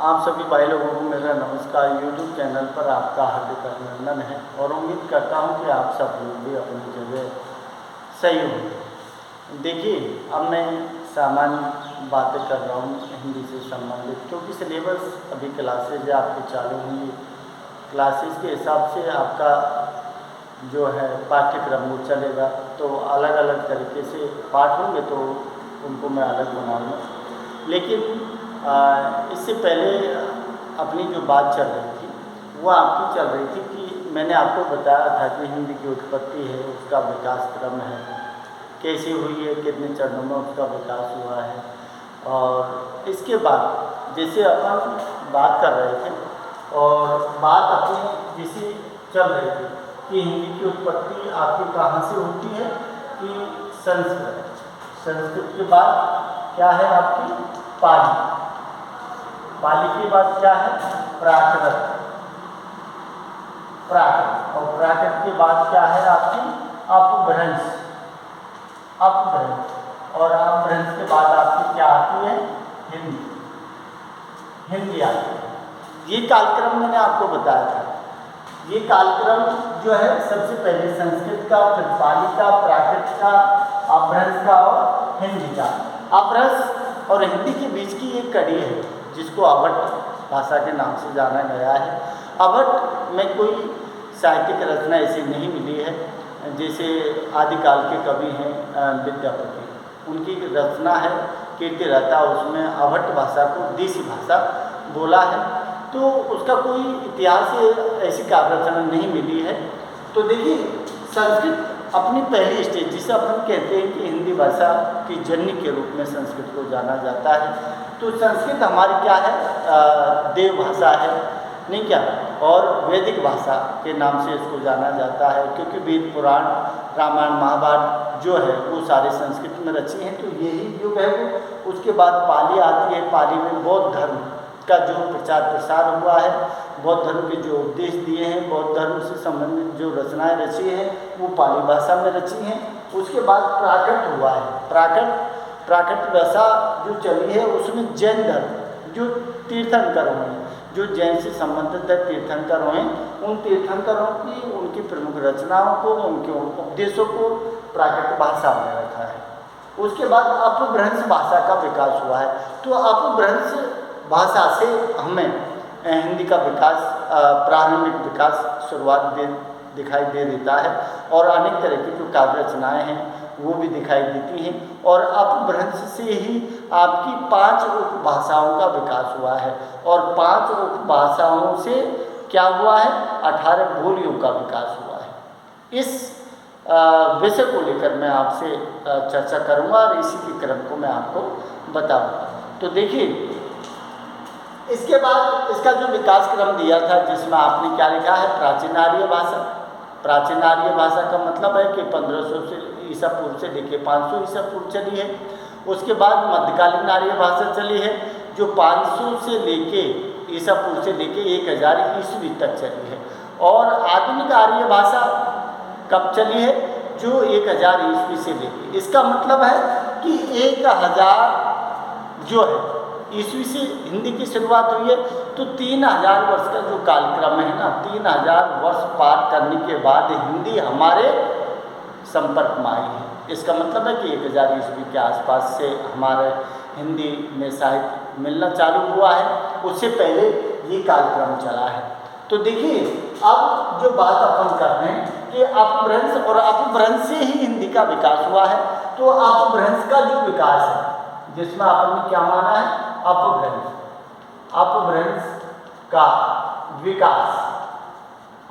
आप सभी भाई लोगों को मेरा नमस्कार। YouTube चैनल पर आपका हार्दिक अभिनंदन है और उम्मीद करता हूं कि आप सब लोग भी अपनी जगह सही होंगे। देखिए, अब मैं सामान्य बातें कर रहा हूं हिंदी से संबंधित, क्योंकि सिलेबस अभी क्लासेज आपके चालू होंगी। क्लासेस के हिसाब से आपका जो है पाठ्यक्रम वो चलेगा, तो अलग अलग तरीके से पाठ होंगे तो उनको मैं अलग बनाऊँगा। लेकिन इससे पहले अपनी जो बात चल रही थी वो आपकी चल रही थी कि मैंने आपको बताया था कि हिंदी की उत्पत्ति है, उसका विकास क्रम है, कैसे हुई है, कितने चरणों में उसका विकास हुआ है। और इसके बाद जैसे अपन बात कर रहे थे और बात अपनी जैसी चल रही थी कि हिंदी की उत्पत्ति आपकी कहाँ से होती है कि संस्कृत के बाद क्या है आपकी पाली, पाली के बाद क्या है प्राकृत, और प्राकृत के बाद क्या है आपकी अपभ्रंश, और अपभ्रंश के बाद आपकी क्या आती है हिंदी आती है। ये कालक्रम मैंने आपको बताया था। ये कालक्रम जो है सबसे पहले संस्कृत का, फिर पाली का, प्राकृत का, अपभ्रंश का और हिंदी का। अपभ्रंश और हिंदी के बीच की एक कड़ी है जिसको अभट्ट भाषा के नाम से जाना गया है। अभट्ट में कोई साहित्यिक रचना ऐसी नहीं मिली है। जैसे आदिकाल के कवि हैं विद्यापति, उनकी रचना है कीर्तिरता, उसमें अभट्ट भाषा को देसी भाषा बोला है, तो उसका कोई इतिहास ऐसी काव्य रचना नहीं मिली है। तो देखिए, संस्कृत अपनी पहली स्टेज, जिसे अपन कहते हैं कि हिंदी भाषा की जननी के रूप में संस्कृत को जाना जाता है, तो संस्कृत हमारी क्या है देव भाषा है, नहीं क्या, और वैदिक भाषा के नाम से इसको जाना जाता है, क्योंकि वेद पुराण, रामायण, महाभारत जो है वो सारे संस्कृत में रची हैं। तो यही युग है वो। उसके बाद पाली आती है। पाली में बौद्ध धर्म का जो प्रचार प्रसार हुआ है, बौद्ध धर्म के जो उपदेश दिए हैं, बौद्ध धर्म से संबंधित जो रचनाएं रची हैं वो पाली भाषा में रची हैं। उसके बाद प्राकृत हुआ है। प्राकृत भाषा जो चली है उसमें जैन धर्म जो तीर्थंकर हुए, जो जैन से संबंधित तीर्थंकर हुए, उन तीर्थंकरों की उनकी प्रमुख रचनाओं को, उनके उपदेशों को प्राकृत भाषा में रखा है। उसके बाद अपभ्रंश भाषा का विकास हुआ है। तो अपभ्रंश भाषा से हमें हिंदी का विकास, प्रारंभिक विकास शुरुआत दिखाई दे देता है, और अनेक तरह की जो काव्य रचनाएँ हैं वो भी दिखाई देती हैं। और अपभ्रंश से ही आपकी 5 उपभाषाओं का विकास हुआ है, और 5 उपभाषाओं से क्या हुआ है 18 बोलियों का विकास हुआ है। इस विषय को लेकर मैं आपसे चर्चा करूंगा और इसी के क्रम को मैं आपको बताऊंगा। तो देखिए, इसके बाद इसका जो विकास क्रम दिया था, जिसमें आपने क्या लिखा है प्राचीन आर्य भाषा। प्राचीन आर्य भाषा का मतलब है कि 1500 से ईसा पूर्व से लेके 500 ईसा पूर्व चली है। उसके बाद मध्यकालीन आर्य भाषा चली है जो 500 से लेके ईसा पूर्व से लेके 1000 ईस्वी तक चली है। और आधुनिक आर्य भाषा कब चली है, जो 1000 ईस्वी से लेके, इसका मतलब है कि 1000 जो है ईस्वी से हिंदी की शुरुआत हुई है, तो 3000 वर्ष का जो कालक्रम है ना, 3000 वर्ष पार करने के बाद हिंदी हमारे संपर्क में आई है। इसका मतलब है कि 1000 ईस्वी के आसपास से हमारे हिंदी में साहित्य मिलना चालू हुआ है। उससे पहले ये कालक्रम चला है। तो देखिए, अब जो बात अपन कर रहे हैं कि अपभ्रंश, और अपभ्रंश से ही हिंदी का विकास हुआ है। तो अपभ्रंश का जो विकास है, जिसमें अपन ने क्या माना है अपभ्रंश का विकास,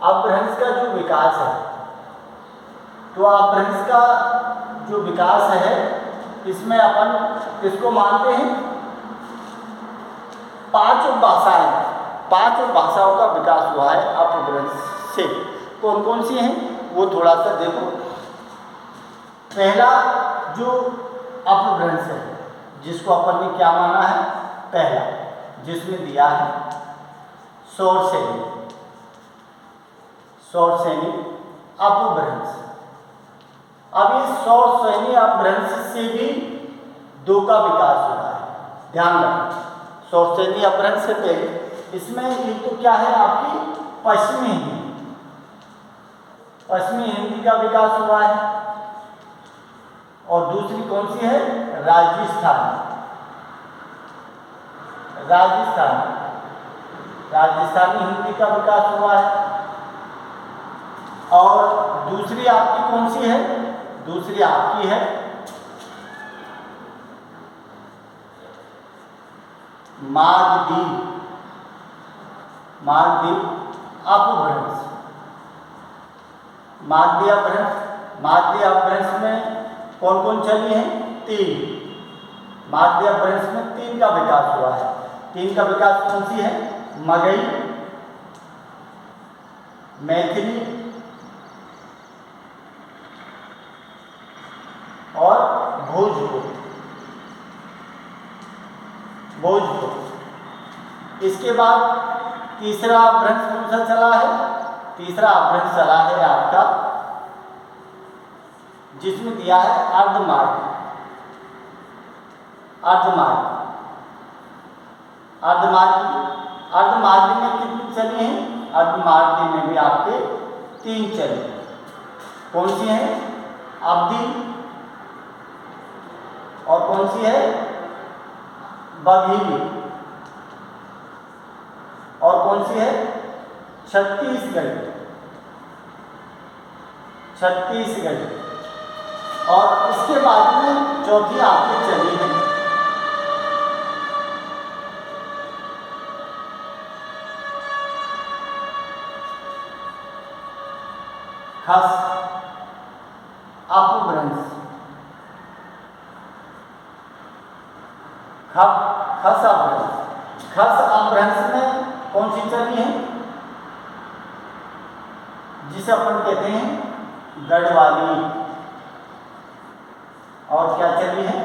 अपभ्रंश का जो विकास है, तो अपभ्रंश का जो विकास है इसमें अपन किसको मानते हैं 5 भाषाएं, 5 भाषाओं का विकास हुआ है अपभ्रंश से। कौन कौन सी हैं वो थोड़ा सा देखो। पहला जो अपभ्रंश है जिसको अपन ने क्या माना है, पहला जिसमें दिया है सौरसेनी अपभ्रंश। अब इस सौरसेनी अपभ्रंश से भी 2 का विकास हुआ है। ध्यान रखना, शौरसेनी अपभ्रंश से पहले, इसमें एक तो क्या है आपकी पश्चिमी हिंदी, पश्चिमी हिंदी का विकास हुआ है, और दूसरी कौन सी है राजस्थानी हिंदी का विकास हुआ है। और दूसरी आपकी कौन सी है, दूसरी आपकी है मागधी अपभ्रंश। मागधी अपभ्रंश में कौन कौन चली हैं, 3। मागधी अपभ्रंश में 3 का विकास हुआ है। 3 का विकास कौन सी है, मगही, मैथिली और भोजपुरी। इसके बाद तीसरा अपभ्रंश कौन सा चला है, तीसरा अपभ्रंश चला है आपका जिसमें दिया है अर्धमार्गी में कितनी चली हैं, अर्धमार्गी में भी आपके 3 चली। कौन सी है, अवधी, और कौन सी है बघेली, और कौन सी है छत्तीसगढ़ी। और इसके बाद में चौथी आपकी चली है खस अपभ्रंश। खस अपभ्रंश में कौन सी चली है, जिसे अपन कहते हैं गढ़वाली, और क्या चली है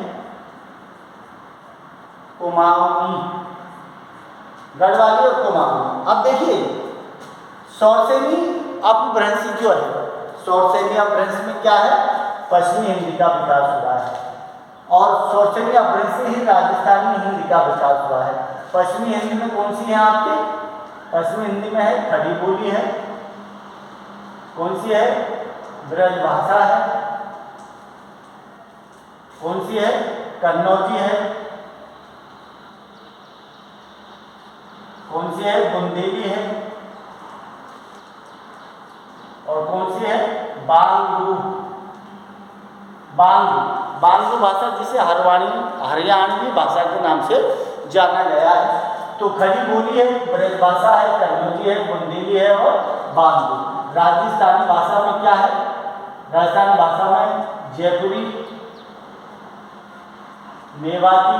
कुमाऊनी। गढ़वाली और कुमाऊनी। अब देखिए शौरसेनी अपभ्रंश जो है, शौरसेनी अपभ्रंश में क्या है, पश्चिमी हिंदी का विकास हुआ है, और शौरसेनी अपभ्रंश से ही राजस्थानी हिंदी का विकास हुआ है। पश्चिमी हिंदी में कौन सी है आपके, पश्चिमी हिंदी में है खड़ी बोली है, कौन सी है ब्रजभाषा है, कौन सी है कन्नौजी है, कौन सी है बुंदेली है, और कौन सी है बांगरू भाषा, जिसे हरियाणवी भाषा के नाम से जाना गया है। तो खड़ी बोली है, ब्रजभाषा है, कन्नौजी है, बुंदेली है और बांगरू। राजस्थानी भाषा में क्या है, राजस्थानी भाषा में जयपुरी, मेवाती,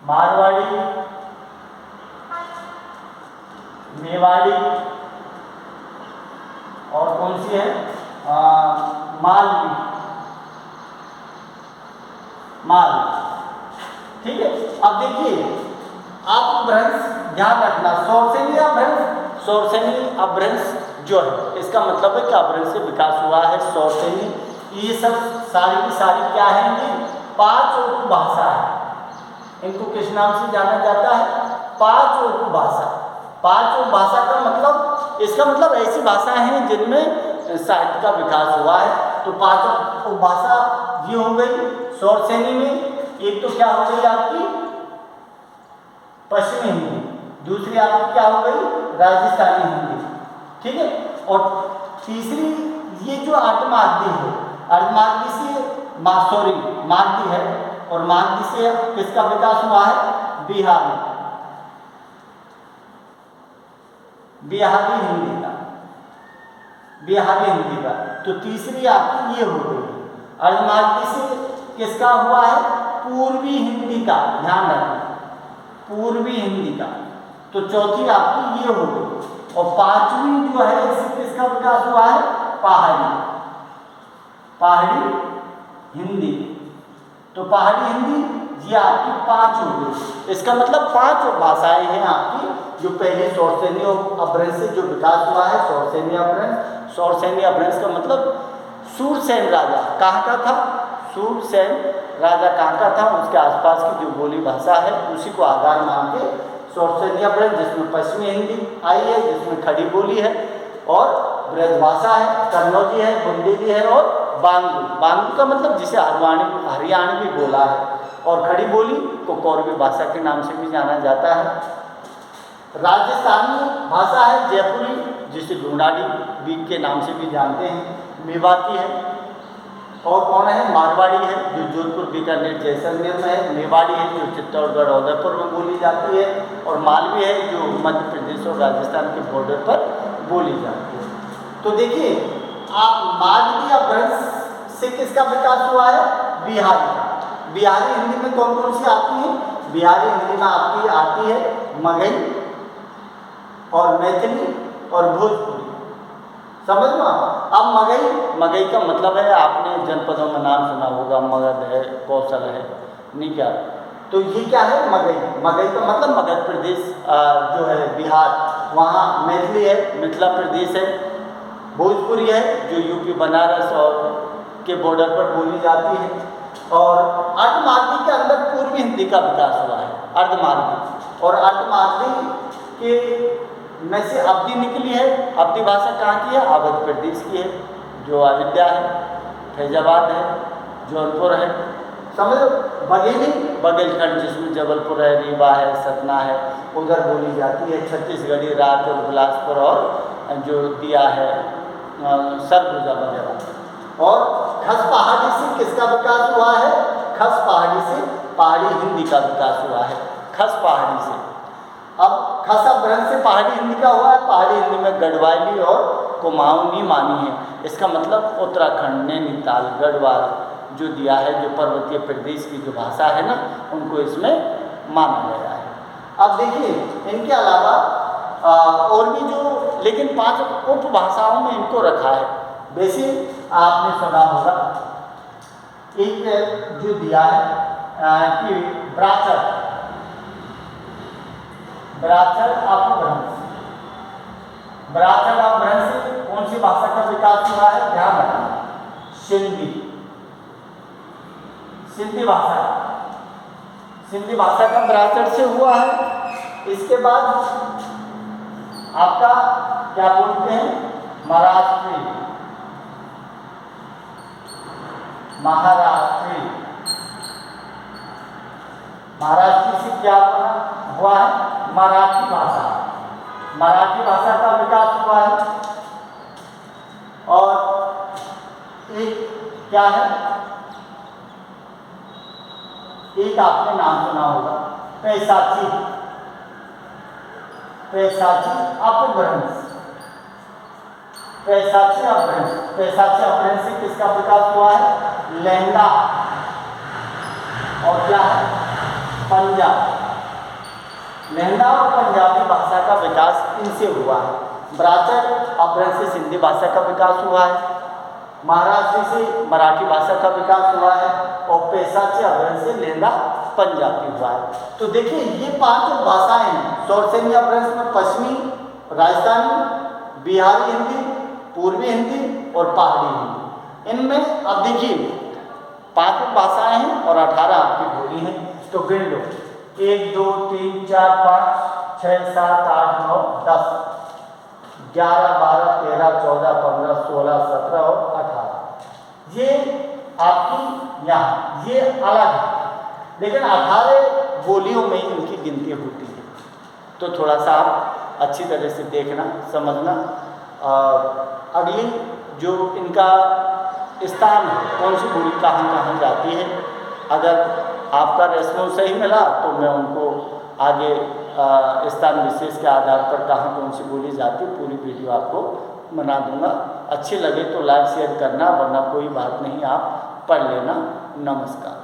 मारवाड़ी, और कौन सी है मालवी। ठीक है। अब देखिए आप अपभ्रंश ध्यान रखना, शौरसेनी अपभ्रंश जो है इसका मतलब है कि अपभ्रंश से विकास हुआ है शौरसेनी। ये सब सारी की सारी क्या है, ये 5 उपभाषा है। इनको किस नाम से जाना जाता है, 5 उपभाषा। 5 उपभाषा का मतलब, इसका मतलब ऐसी भाषाएं हैं जिनमें साहित्य का विकास हुआ है। तो 5 उपभाषा ये हो गई शौरसेनी में। एक तो क्या हो गई आपकी पश्चिमी हिंदी, दूसरी आपकी क्या हो गई राजस्थानी हिंदी, ठीक है। और तीसरी ये जो अर्धमागधी है, अर्धमागधी से मागधी है, और मागधी से किसका विकास हुआ है, बिहारी हिंदी का। तो तीसरी आपकी ये हो गई। अर्धमागधी से किसका हुआ है, पूर्वी हिंदी का, ध्यान रखना पूर्वी हिंदी का। तो चौथी आपकी ये हो गई। और 5वीं जो है इससे किसका विकास हुआ है, पहाड़ी हिंदी। तो पहाड़ी हिंदी ये आपकी 5 हो गई। इसका मतलब 5 भाषाएं हैं आपकी जो पहले शौरसेनी अपभ्रंश से जो विकास हुआ है शौरसेनी अपभ्रंश। शौरसेनी अपभ्रंश का मतलब सूरसेन राजा कहाँ का था, सूरसेन राजा कहाँ का था, उसके आसपास की जो बोली भाषा है उसी को आधार मान के शौरसेनिया ब्रज, जिसमें पश्चिमी हिंदी आई है, जिसमें खड़ी बोली है, और ब्रजभाषा है, कन्नौजी है, बुंदेली है, और बांगू। बांगू का मतलब जिसे हरियाणवी बोला है, और खड़ी बोली को कोरवी भाषा के नाम से भी जाना जाता है। राजस्थानी भाषा है जयपुरी, जिसे लुनाडी बीक के नाम से भी जानते हैं। मेवाती है, और कौन है, मारवाड़ी है जो जोधपुर, बीकानेर, जैसलमेर में है। मेवाड़ी है जो चित्तौड़गढ़, उदयपुर में बोली जाती है। और मालवी है जो मध्य प्रदेश और राजस्थान के बॉर्डर पर बोली जाती है। तो देखिए आप मालवी अपभ्रंश से किसका विकास हुआ है, बिहारी का। बिहारी हिंदी में कौन कौन सी आती है, बिहारी हिंदी में आपकी आती है मगही और मैथिली और भोजपुरी, समझ लो। अब मगही का मतलब है, आपने जनपदों में नाम सुना होगा, मगध है, कौशल है, नहीं क्या। तो ये क्या है, मगही का मतलब मगध प्रदेश जो है बिहार, वहाँ मैथिली है, मिथिला प्रदेश है। भोजपुरी है जो यूपी बनारस और के बॉर्डर पर बोली जाती है। और अर्धमालवी के अंदर पूर्वी हिंदी का विकास हुआ है, अर्धमालवी। और अर्धमालवी के में से अवधी निकली है। अवधी भाषा कहाँ की है, अवध प्रदेश की है, जो अयोध्या है, फैजाबाद है, जौनपुर है, समझो। बघेली बघेलखंड, जिसमें जबलपुर है, रीवा है, सतना है, उधर बोली जाती है। छत्तीसगढ़ी, रायपुर, बिलासपुर और जो दिया है सरगुजा वगैरह। और खस पहाड़ी से किसका विकास हुआ है, खस पहाड़ी से पहाड़ी हिंदी का विकास हुआ है, खस पहाड़ी से। अब खस अपभ्रंश से पहाड़ी हिंदी का हुआ है। पहाड़ी हिंदी में गढ़वाली और कुमाऊनी मानी है। इसका मतलब उत्तराखंड, नैनीताल, गढ़वाल जो दिया है, जो पर्वतीय प्रदेश की जो भाषा है ना, उनको इसमें माना गया है। अब देखिए इनके अलावा और भी जो, लेकिन 5 उपभाषाओं में इनको रखा है। वैसे आपने सुना होगा एक जो दिया है कि ब्राचर अपभ्रंश। ब्राचर अपभ्रंश से कौन सी भाषा का विकास हुआ है, ध्यान रखना, सिंधी भाषा। सिंधी भाषा का ब्राचर से हुआ है। इसके बाद आपका क्या बोलते हैं, महाराष्ट्री से क्या हुआ है, मराठी भाषा। मराठी भाषा का विकास हुआ है। और एक क्या है, एक आपने नाम सुना होगा, पैसाची अपभ्रंश। पैसाची अपभ्रंश से किसका विकास हुआ है, लहंगा और क्या है, पंजाब। लहंगा और पंजाबी भाषा का विकास इनसे हुआ है। ब्राचर अपभ्रंश से सिंधी भाषा का विकास हुआ है। महाराष्ट्र से मराठी भाषा का विकास हुआ है। और पैसाची अपभ्रंश से लहंगा पंजाबी हुआ है। तो देखिए ये 5 भाषाएं हैं। शौरसेनी अपभ्रंश में पश्चिमी, राजस्थानी, बिहारी हिंदी, पूर्वी हिंदी और पहाड़ी हिंदी। इनमें अब देखिए 5 भाषाएं हैं और 18 आपकी बोली हैं। तो गिन लो, 1 2 3 4 5 6 7 8 9 10 11 12 13 14 15 16 17 और 18। ये आपकी यहाँ ये अलग है, लेकिन 18 बोलियों में इनकी गिनती होती है। तो थोड़ा सा आप अच्छी तरह से देखना, समझना। अगली जो इनका स्थान है, कौन सी बोली कहाँ कहाँ जाती है, अगर आपका रेस्पॉन्स सही मिला तो मैं उनको आगे स्थान विशेष के आधार पर कहाँ कौन सी बोली जाती है पूरी वीडियो आपको बना दूंगा। अच्छी लगे तो लाइक शेयर करना, वरना कोई बात नहीं, आप पढ़ लेना। नमस्कार।